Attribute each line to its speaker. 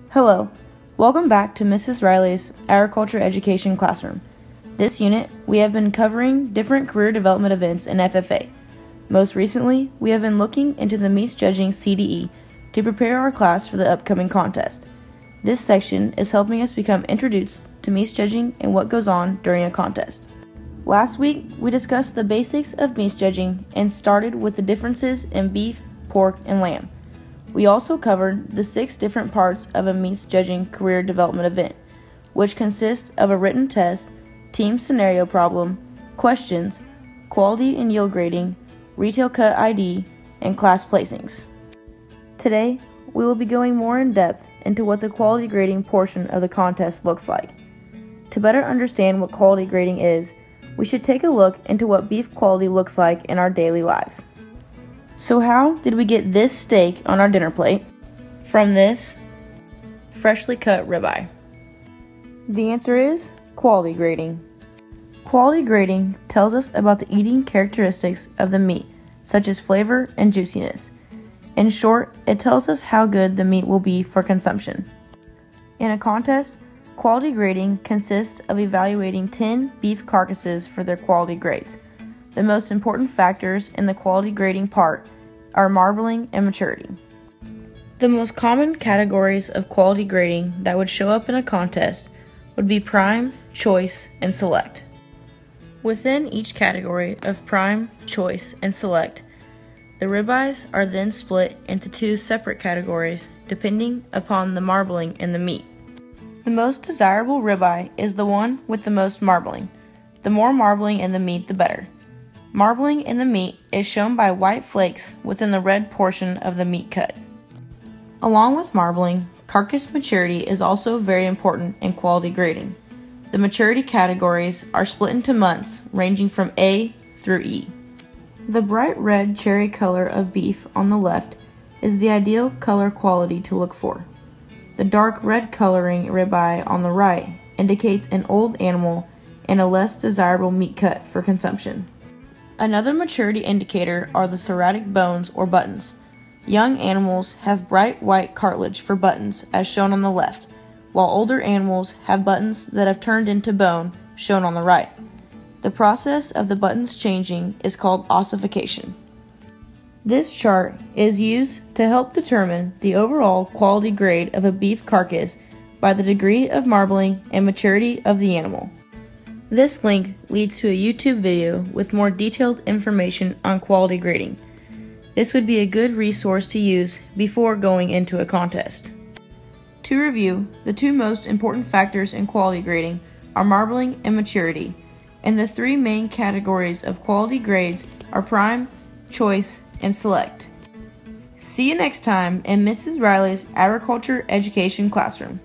Speaker 1: Hello, welcome back to Mrs. Riley's Agriculture Education Classroom. This unit, we have been covering different career development events in FFA. Most recently, we have been looking into the Meats Judging CDE to prepare our class for the upcoming contest. This section is helping us become introduced to meats judging and what goes on during a contest. Last week, we discussed the basics of meats judging and started with the differences in beef, pork, and lamb. We also covered the 6 different parts of a meats judging career development event, which consists of a written test, team scenario problem, questions, quality and yield grading, retail cut ID, and class placings. Today, we will be going more in depth into what the quality grading portion of the contest looks like. To better understand what quality grading is, we should take a look into what beef quality looks like in our daily lives. So how did we get this steak on our dinner plate from this freshly cut ribeye? The answer is quality grading. Quality grading tells us about the eating characteristics of the meat, such as flavor and juiciness. In short, it tells us how good the meat will be for consumption. In a contest, quality grading consists of evaluating 10 beef carcasses for their quality grades. The most important factors in the quality grading part are marbling and maturity. The most common categories of quality grading that would show up in a contest would be prime, choice, and select. Within each category of prime, choice, and select, the ribeyes are then split into 2 separate categories depending upon the marbling in the meat. The most desirable ribeye is the one with the most marbling. The more marbling in the meat, the better. Marbling in the meat is shown by white flakes within the red portion of the meat cut. Along with marbling, carcass maturity is also very important in quality grading. The maturity categories are split into months ranging from A through E. The bright red cherry color of beef on the left is the ideal color quality to look for. The dark red coloring ribeye on the right indicates an old animal and a less desirable meat cut for consumption. Another maturity indicator are the thoracic bones or buttons. Young animals have bright white cartilage for buttons as shown on the left, while older animals have buttons that have turned into bone shown on the right. The process of the buttons changing is called ossification. This chart is used to help determine the overall quality grade of a beef carcass by the degree of marbling and maturity of the animal. This link leads to a YouTube video with more detailed information on quality grading. This would be a good resource to use before going into a contest. To review, the 2 most important factors in quality grading are marbling and maturity, and the 3 main categories of quality grades are prime, choice, and select. See you next time in Mrs. Riley's Agriculture Education Classroom.